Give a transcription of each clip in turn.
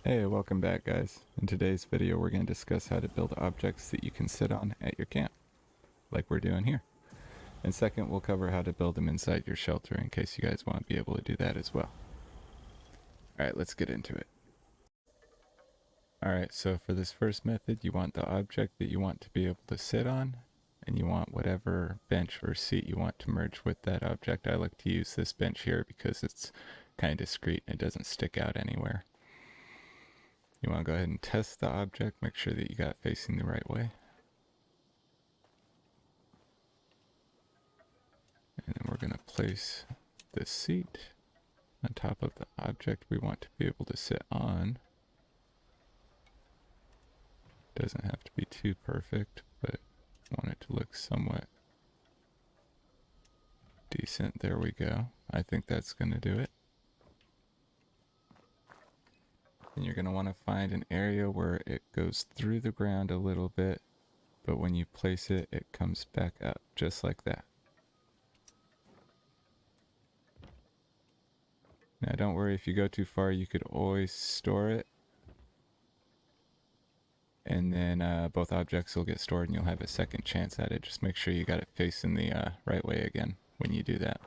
Hey, welcome back guys. In today's video we're going to discuss how to build objects that you can sit on at your camp, like we're doing here. And second, we'll cover how to build them inside your shelter in case you guys want to be able to do that as well. Alright, let's get into it. Alright, so for this first method, you want the object that you want to be able to sit on, and you want whatever bench or seat you want to merge with that object. I like to use this bench here because it's kind of discreet and it doesn't stick out anywhere. You want to go ahead and test the object, make sure that you got it facing the right way. And then we're going to place the seat on top of the object we want to be able to sit on. Doesn't have to be too perfect, but I want it to look somewhat decent. There we go. I think that's going to do it. And you're going to want to find an area where it goes through the ground a little bit, but when you place it, it comes back up just like that. Now don't worry, if you go too far, you could always store it. And then both objects will get stored and you'll have a second chance at it. Just make sure you got it facing the right way again when you do that.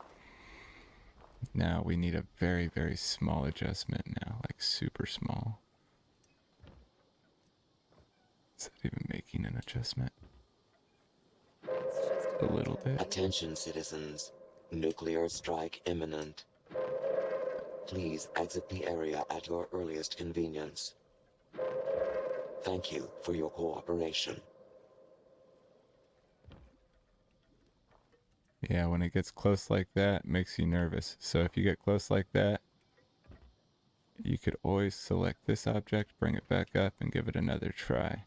Now we need a very, very small adjustment now, like super small. Is that even making an adjustment? A little bit. Attention citizens, nuclear strike imminent. Please exit the area at your earliest convenience. Thank you for your cooperation. Yeah, when it gets close like that, it makes you nervous. So if you get close like that, you could always select this object, bring it back up, and give it another try.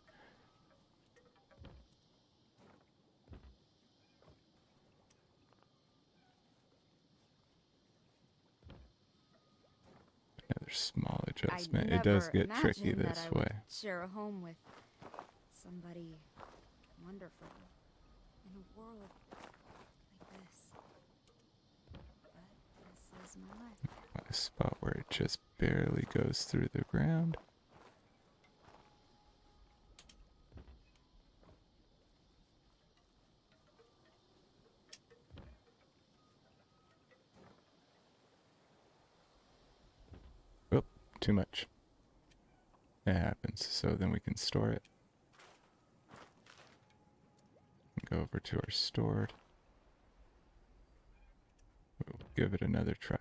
Another small adjustment. It does get tricky this way. Share a home with somebody wonderful in a world like this. But this is my life. A spot where it just barely goes through the ground. Oh, too much. It happens. So then we can store it. Go over to our stored. We'll give it another try.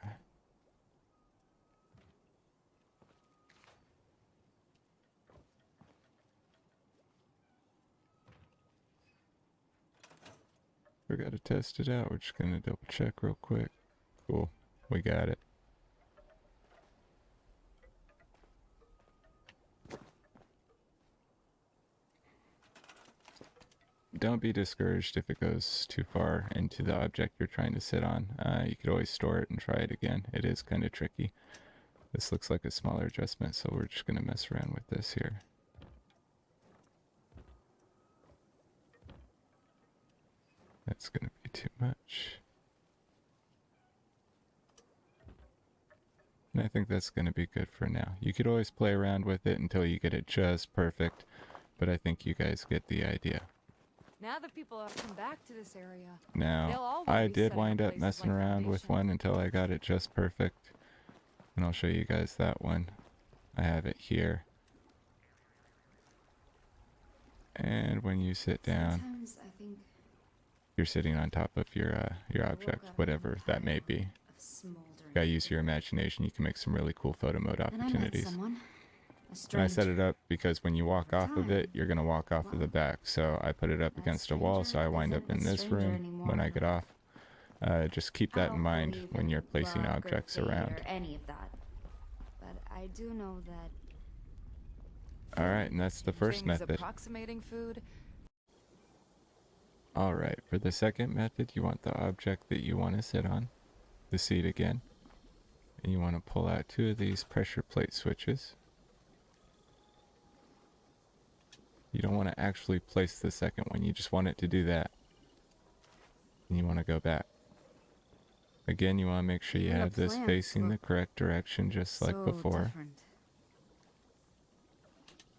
Forgot to test it out. We're just gonna double check real quick. Cool. We got it. Don't be discouraged if it goes too far into the object you're trying to sit on. You could always store it and try it again. It is kind of tricky. This looks like a smaller adjustment, so we're just going to mess around with this here. That's going to be too much. And I think that's going to be good for now. You could always play around with it until you get it just perfect, but I think you guys get the idea. Now that people have come back to this area, Now, I did wind up messing around with one until I got it just perfect. And I'll show you guys that one. I have it here. And when you sit down, you're sitting on top of your object, whatever that may be. You gotta use your imagination. You can make some really cool photo mode opportunities. And I set it up because when you walk off of it, you're going to walk off of the back. So I put it up against a wall, so I wind up in this room when I get off. Just keep that in mind when you're placing objects around. But I do know that. Alright, and that's the first method. Approximating food. Alright, for the second method, you want the object that you want to sit on, the seat again. And you want to pull out two of these pressure plate switches. You don't want to actually place the second one, you just want it to do that. And you want to go back. Again, you want to make sure you have this facing the correct direction just like before.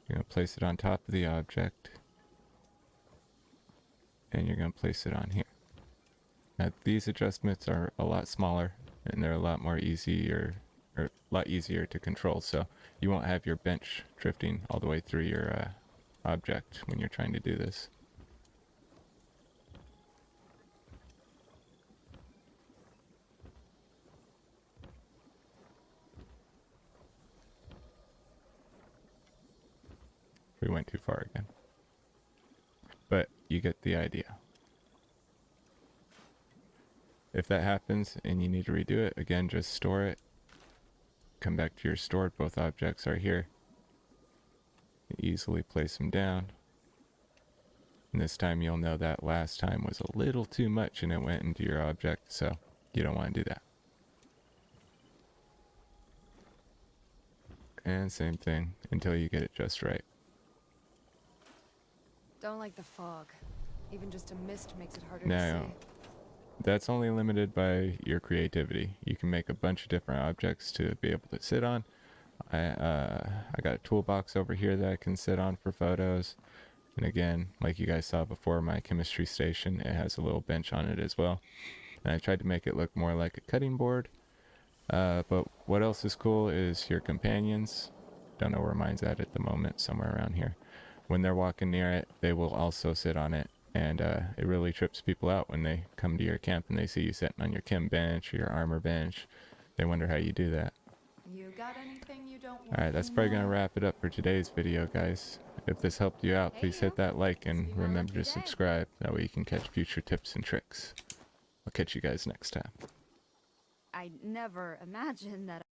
You're going to place it on top of the object. And you're going to place it on here. Now these adjustments are a lot smaller and they're a lot more easier, or a lot easier to control. So you won't have your bench drifting all the way through your object when you're trying to do this. We went too far again. But you get the idea. If that happens and you need to redo it, again, just store it. Come back to your stored, both objects are here. You easily place them down. And this time you'll know that last time was a little too much and it went into your object, so you don't want to do that. And same thing until you get it just right. Don't like the fog. Even just a mist makes it harder Now, to see. that's only limited by your creativity. You can make a bunch of different objects to be able to sit on. I got a toolbox over here that I can sit on for photos. And again, like you guys saw before, my chemistry station, it has a little bench on it as well. And I tried to make it look more like a cutting board. But what else is cool is your companions. Don't know where mine's at the moment, somewhere around here. When they're walking near it, they will also sit on it. And it really trips people out when they come to your camp and they see you sitting on your chem bench or your armor bench. They wonder how you do that. You got anything you don't want? Alright, that's probably going to wrap it up for today's video, guys. If this helped you out, please hit that like and remember to subscribe. That way you can catch future tips and tricks. I'll catch you guys next time. I never imagined that